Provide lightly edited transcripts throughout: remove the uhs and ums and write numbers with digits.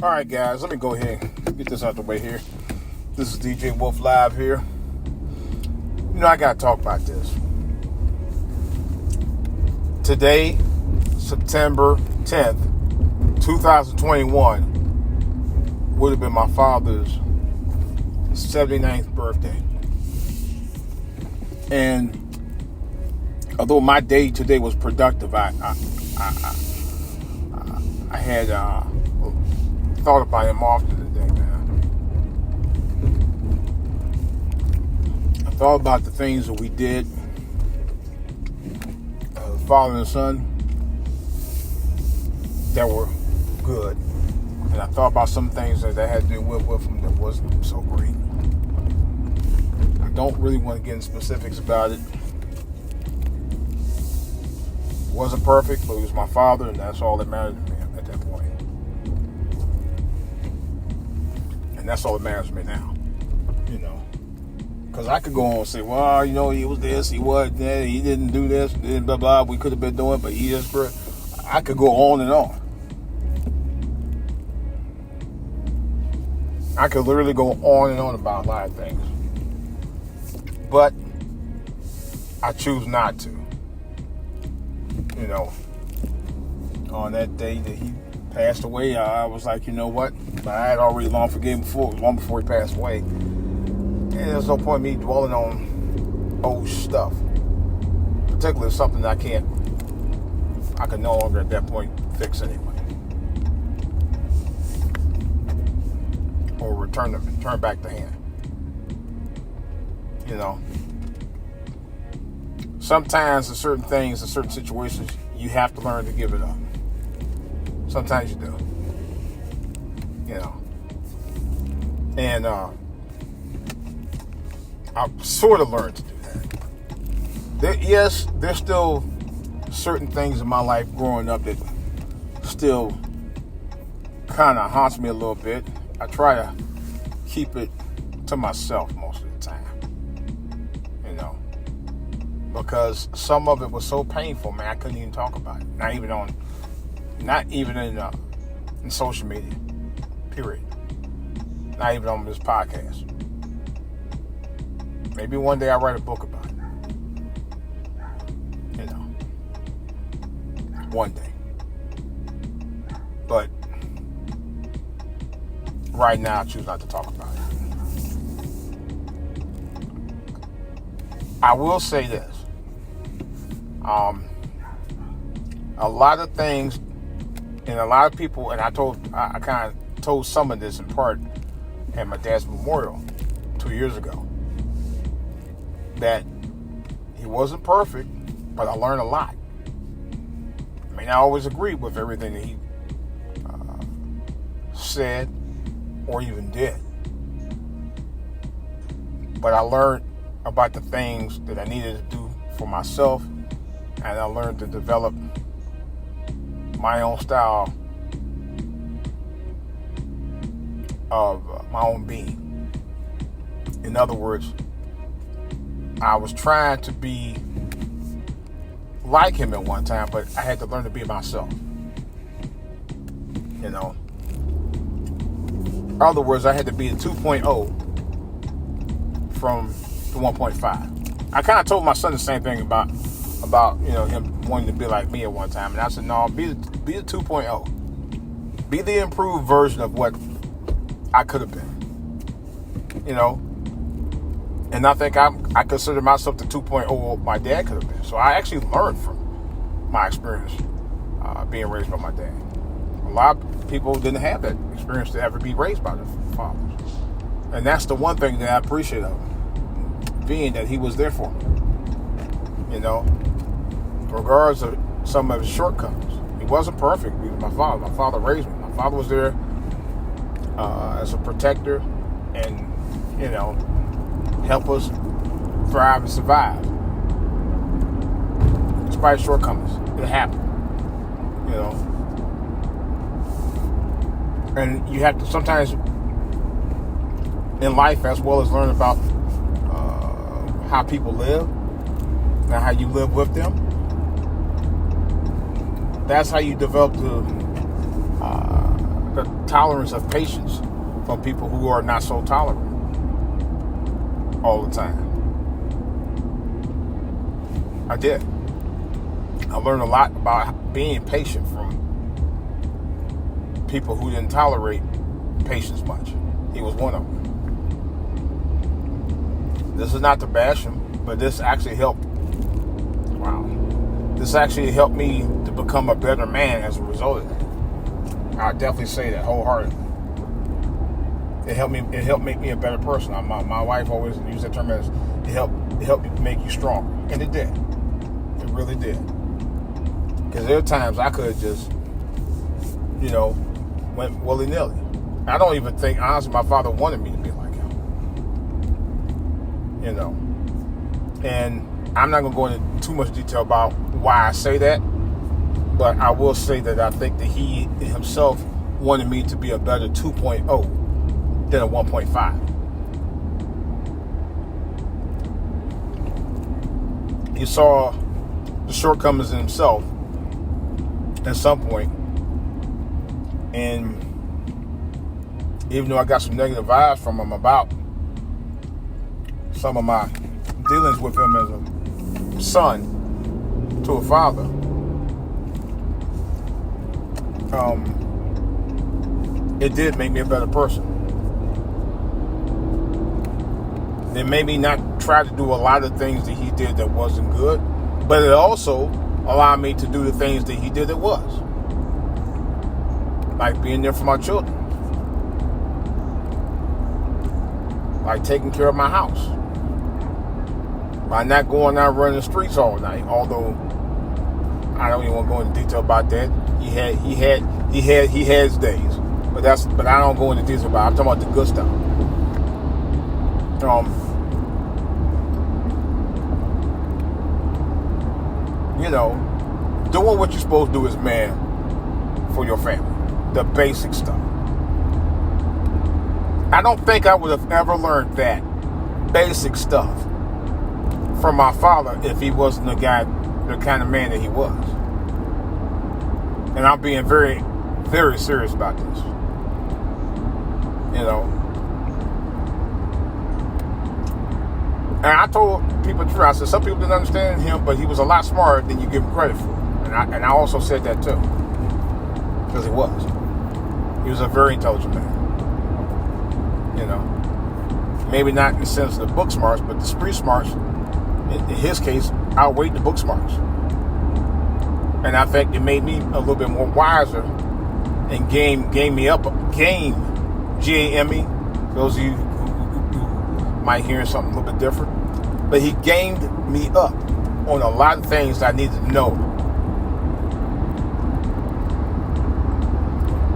All right, guys, let me go ahead and get this out the way here. This is DJ Wolf Live here. I got to talk about this. Today, September 10th, 2021, would have been my father's 79th birthday. And although my day today was productive, I had thought about him often today, man. I thought about the things that we did, father and son, that were good. And I thought about some things that I had to deal with him that wasn't so great. I don't really want to get into specifics about it. He wasn't perfect, but he was my father, and that's all that mattered to me at that point. And that's all that matters to me now. Because I could go on and say, well, he was this, he was that, he didn't do this, blah, blah, we could have been doing, but he just, I could go on and on. I could literally go on and on about a lot of things. But I choose not to. On that day that he passed away, I was like, you know what? But I had already long before he passed away. And there's no point in me dwelling on old stuff. Particularly something that I can no longer at that point fix anyway. Or turn back the hand. Sometimes in certain things, in certain situations, you have to learn to give it up. Sometimes you do. And I've sort of learned to do that. There's still certain things in my life growing up that still kind of haunts me a little bit. I try to keep it to myself most of the time. Because some of it was so painful, man, I couldn't even talk about it. Not even in social media, period. Not even on this podcast. Maybe one day I'll write a book about it. One day. But right now I choose not to talk about it. I will say this. A lot of things and a lot of people, and I kind of told some of this in part at my dad's memorial 2 years ago, that he wasn't perfect, but I learned a lot. I may not always agree with everything that he said or even did, but I learned about the things that I needed to do for myself, and I learned to develop my own style of my own being. In other words, I was trying to be like him at one time, but I had to learn to be myself. In other words, I had to be a 2.0 from the 1.5. I kind of told my son the same thing about him wanting to be like me at one time, and I said, no, be the 2.0. Be the improved version of what I could have been. And I think I consider myself the 2.0 what my dad could have been. So I actually learned from my experience being raised by my dad. A lot of people didn't have that experience to ever be raised by their fathers. And that's the one thing that I appreciate of him, being that he was there for me. Regardless of some of his shortcomings. He wasn't perfect. He was my father. My father raised me. My father was there as a protector and, help us thrive and survive. Despite shortcomings. It happened. And you have to sometimes in life as well as learn about how people live and how you live with them. That's how you develop the tolerance of patience from people who are not so tolerant all the time. I did. I learned a lot about being patient from people who didn't tolerate patience much. He was one of them. This is not to bash him, but this actually helped. Wow. This actually helped me to become a better man as a result of that. I definitely say that wholeheartedly. It helped make me a better person. My wife always used that term as it helped make you stronger. And it did. It really did. Because there are times I could just, went willy-nilly. I don't even think, honestly, my father wanted me to be like him. And I'm not going to go into too much detail about why I say that, but I will say that I think that he himself wanted me to be a better 2.0 than a 1.5. He saw the shortcomings in himself at some point, and even though I got some negative vibes from him about some of my dealings with him as a son to a father, it did make me a better person. It made me not try to do a lot of things that he did that wasn't good, but it also allowed me to do the things that he did that was. Like being there for my children. Like taking care of my house. By not going out running the streets all night, although I don't even want to go into detail about that. He had his days. But I don't go into detail about it. I'm talking about the good stuff. Doing what you're supposed to do as a man for your family. The basic stuff. I don't think I would have ever learned that basic stuff from my father if he wasn't the kind of man that he was. And I'm being very, very serious about this. And I told people the truth. I said some people didn't understand him, but he was a lot smarter than you give him credit for. And I also said that too, because he was. He was a very intelligent man. Maybe not in the sense of the book smarts, but the street smarts, in his case, outweighed the book smarts. And I think it made me a little bit more wiser and game me up. Game, G-A-M-E. Those of you who might hear something a little bit different. But he gamed me up on a lot of things that I needed to know.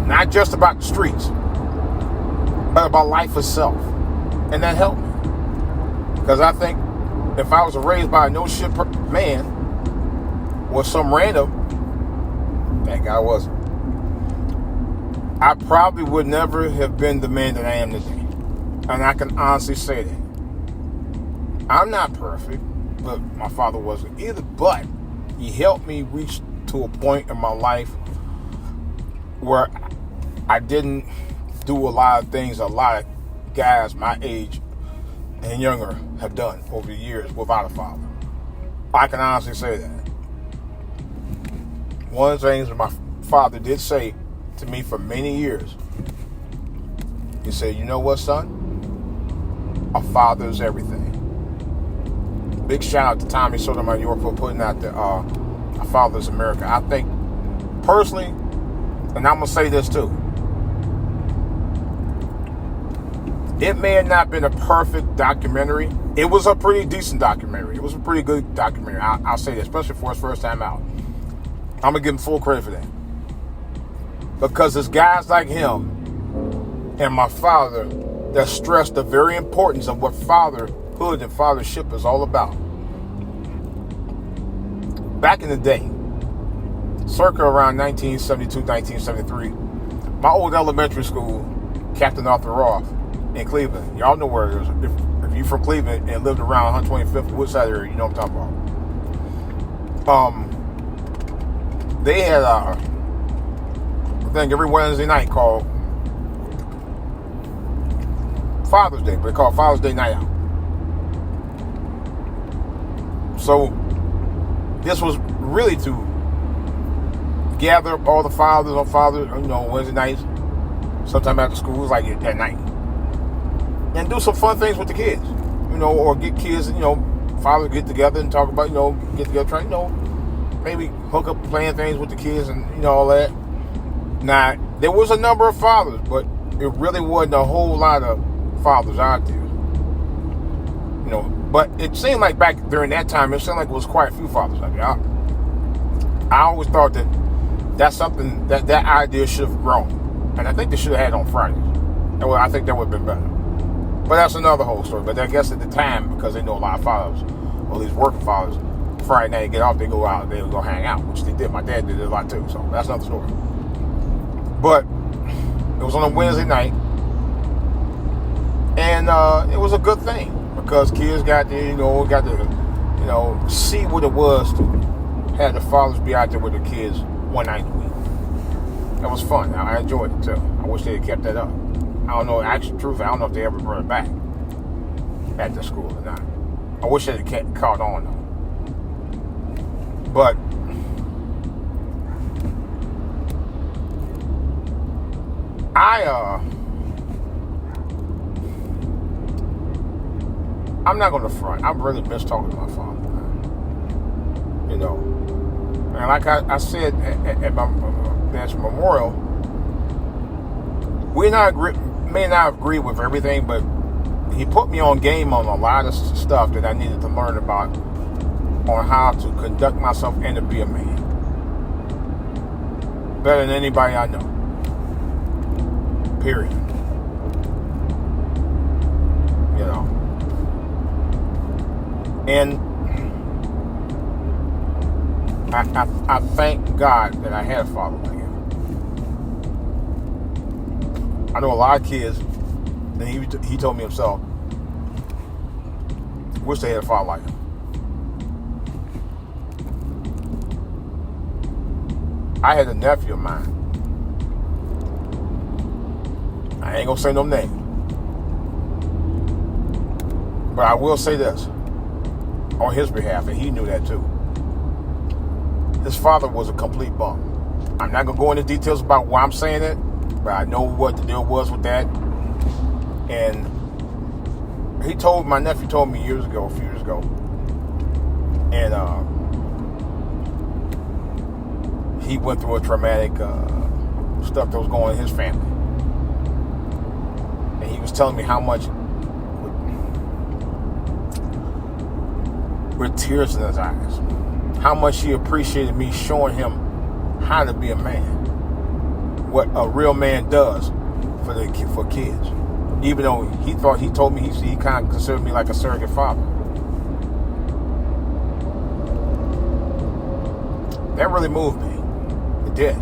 Not just about the streets, but about life itself. And that helped me. Because I think if I was raised by a no-shit man or some random, that guy wasn't, I probably would never have been the man that I am today. And I can honestly say that. I'm not perfect, but my father wasn't either. But he helped me reach to a point in my life where I didn't do a lot of things a lot of guys my age and younger have done over the years without a father. I can honestly say that. One of the things that my father did say to me for many years, he said, "You know what, son? A father is everything." Big shout out to Tommy Sotomayor for putting out the A Father is America. I think personally, and I'm going to say this too, it may have not been a perfect documentary. It was a pretty decent documentary. It was a pretty good documentary. I'll say that, especially for his first time out. I'm going to give him full credit for that. Because it's guys like him and my father that stress the very importance of what fatherhood and fathership is all about. Back in the day, circa around 1972, 1973, my old elementary school, Captain Arthur Roth in Cleveland. Y'all know where it is. If you're from Cleveland and lived around 125th Woodside area, you know what I'm talking about. They had I think every Wednesday night called Father's Day, but they call it Father's Day Night Out. So this was really to gather up all the fathers on Wednesday nights, sometime after school, like at night, and do some fun things with the kids, or get kids, fathers get together and talk about, get together, try, maybe hook up playing things with the kids and, all that. Now, there was a number of fathers, but it really wasn't a whole lot of fathers out there. But it seemed like back during that time, it seemed like it was quite a few fathers out there. I always thought that's something that idea should have grown. And I think they should have had it on Fridays. I think that would have been better. But that's another whole story. But I guess at the time, because they know a lot of fathers, or at least working fathers, Friday night, they get off, they go out, they go hang out, which they did. My dad did it a lot too, so that's another story. But it was on a Wednesday night, and it was a good thing because kids got to, see what it was to have the fathers be out there with the kids one night a week. That was fun. I enjoyed it too. I wish they had kept that up. I don't know, actually, truth, I don't know if they ever brought it back at the school or not. I wish they had caught on though. But I'm not going to front. I really miss talking to my father. And like I said at my dad's memorial, may not agree with everything, but he put me on game on a lot of stuff that I needed to learn about on how to conduct myself and to be a man. Better than anybody I know. Period. And I thank God that I had a father like him. I know a lot of kids, and he told me himself, wish they had a father like him. I had a nephew of mine. I ain't gonna say no name, but I will say this on his behalf, and he knew that too. His father was a complete bum. I'm not gonna go into details about why I'm saying it, but I know what the deal was with that. And my nephew told me a few years ago, and he went through a traumatic stuff that was going on in his family. And he was telling me how much, with tears in his eyes, how much he appreciated me showing him how to be a man, what a real man does for kids. Even though he told me he kind of considered me like a surrogate father. That really moved me. It did.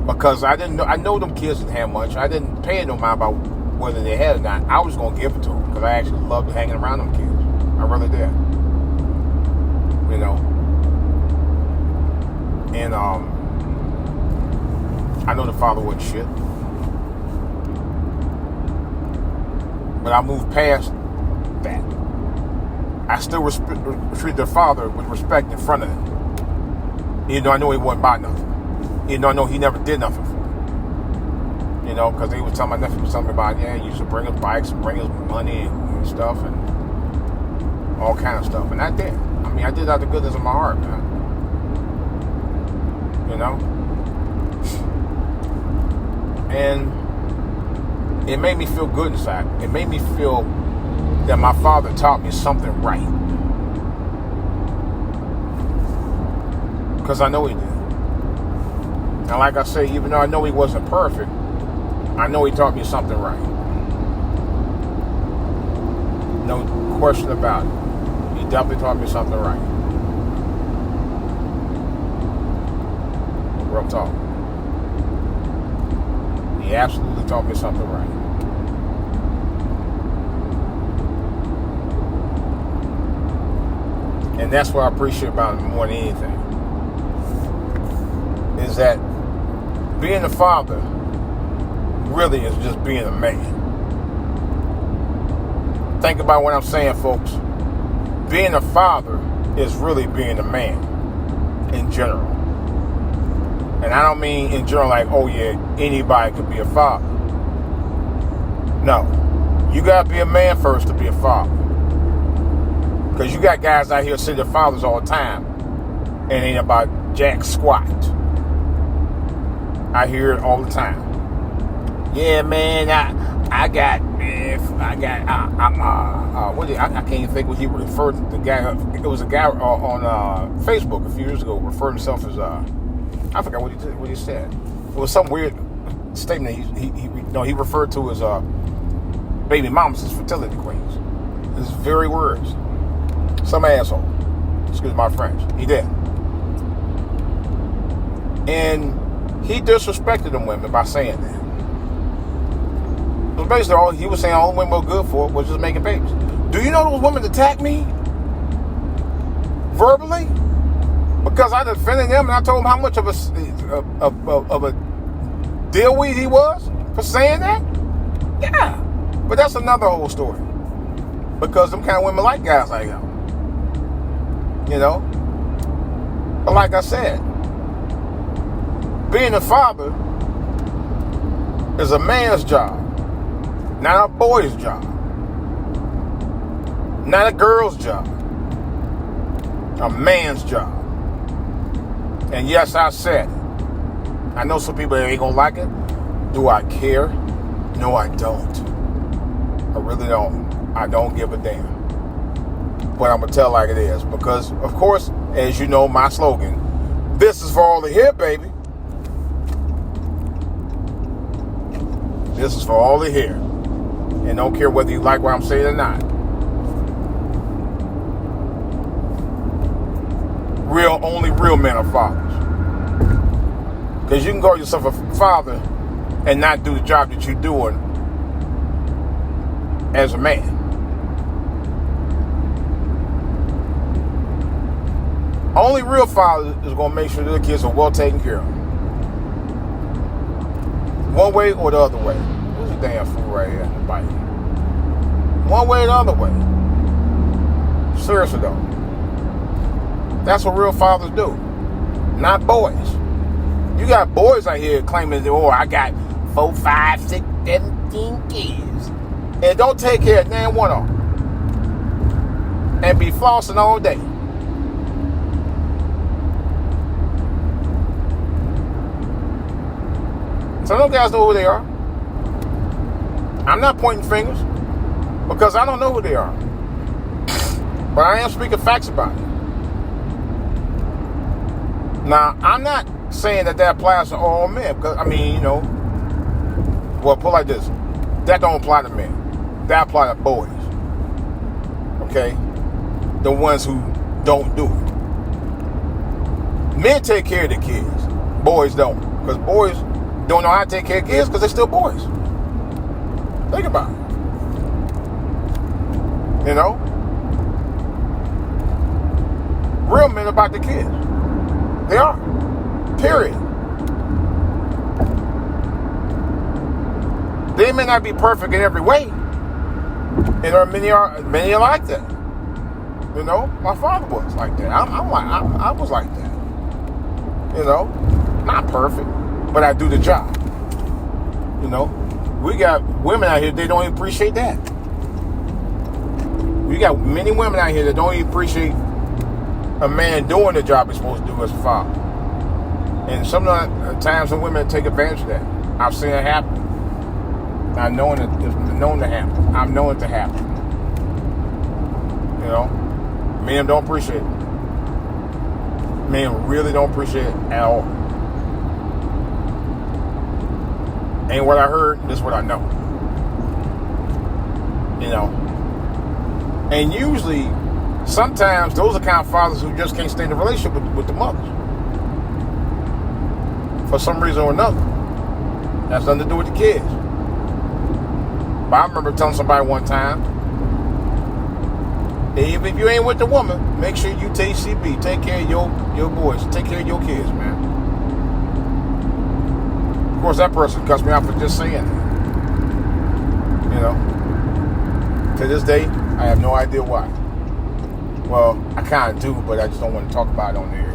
Because I know them kids didn't have much. I didn't pay no mind about whether they had it or not. I was going to give it to them because I actually loved hanging around them kids. I really did. And I know the father wasn't shit. But I moved past that. I still treat the father with respect in front of him. Even though I know he wasn't about nothing. Even though I know he never did nothing for me. Because they was telling my nephew something about, he used to bring us bikes and bring us money and stuff and all kind of stuff. And I did. I did out the goodness of my heart, man. And it made me feel good inside. It made me feel that my father taught me something right. Because I know he did. And like I say, even though I know he wasn't perfect, I know he taught me something right. No question about it. He definitely taught me something right. Real talk. He absolutely taught me something right. And that's what I appreciate about him more than anything. Is that being a father really is just being a man. Think about what I'm saying, folks. Being a father is really being a man in general. And I don't mean in general like, oh yeah, anybody could be a father. No. You gotta be a man first to be a father. Because you got guys out here say they're fathers all the time and ain't about jack squat. I hear it all the time. Yeah, man, I can't even think what he referred to the guy. It was a guy on Facebook a few years ago referred himself as I forgot what he said. It was some weird statement he referred to as baby mamas as fertility queens. His very words. Some asshole. Excuse my French. He did. And he disrespected them women by saying that. So basically, he was saying all the women were good for was just making babies. Do you know those women attacked me verbally because I defended them and I told them how much of a dillweed he was for saying that? Yeah, but that's another whole story. Because them kind of women like guys like him, you know. But like I said, being a father is a man's job. Not a boy's job. Not a girl's job. A man's job. And yes, I said it. I know some people ain't gonna like it. Do I care? No, I don't. I really don't. I don't give a damn. But I'm gonna tell like it is. Because, of course, as you know, my slogan, this is for all to hear, baby. This is for all to hear. And don't care whether you like what I'm saying or not. Only real men are fathers. Because you can call yourself a father and not do the job that you're doing as a man. Only real father is going to make sure the kids are well taken care of. One way or the other way. There's a damn fool right here in the bike. One way or the other way. Seriously though. That's what real fathers do. Not boys. You got boys out here claiming, oh, I got 4, 5, 6, 17 kids. And don't take care of damn one of them. And be flossing all day. Some of those guys know who they are. I'm not pointing fingers because I don't know who they are. But I am speaking facts about it. Now, I'm not saying that applies to all men because, I mean, you know, well, put it like this. That don't apply to men. That apply to boys. Okay? The ones who don't do it. Men take care of their kids. Boys don't. Because boys don't know how to take care of kids because they're still boys. Think about it. You know? Real men about the kids. They are. Period. They may not be perfect in every way. And many are like that. You know? My father was like that. I was like that. You know? Not perfect. But I do the job. You know? We got women out here, they don't even appreciate that. We got many women out here that don't even appreciate a man doing the job he's supposed to do as a father. And sometimes some women take advantage of that. I've seen it happen. I've known it to happen. I've known it to happen. You know? Men don't appreciate it. Men really don't appreciate it at all. Ain't what I heard, this is what I know. You know? And usually, sometimes those are kind of fathers who just can't stay in a relationship with the mothers. For some reason or another. That's nothing to do with the kids. But I remember telling somebody one time, even if you ain't with the woman, make sure you take CB. Take care of your boys. Take care of your kids, man. Of course, that person cussed me out for just saying that. You know? To this day, I have no idea why. Well, I kind of do, but I just don't want to talk about it on the air.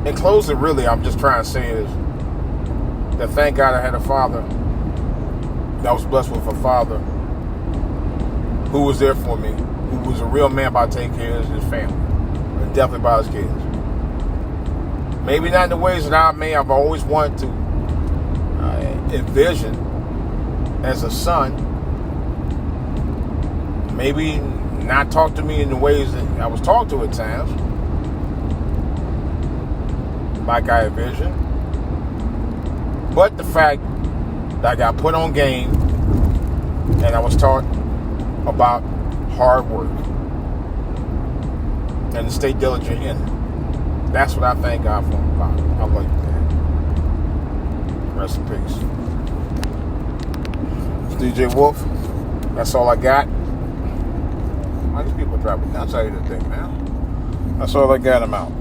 In closing, really, I'm just trying to say is that thank God I had a father that was blessed with a father who was there for me, who was a real man about taking care of his family, and definitely about his kids. Maybe not in the ways that I've always wanted to envision as a son. Maybe not talk to me in the ways that I was talked to at times, like I envisioned. But the fact that I got put on game and I was taught about hard work and to stay diligent in it. That's what I thank God for. I love you, man. Rest in peace. It's DJ Wolf. That's all I got. Why these people driving nuts out here today, man? That's all I got. I'm out.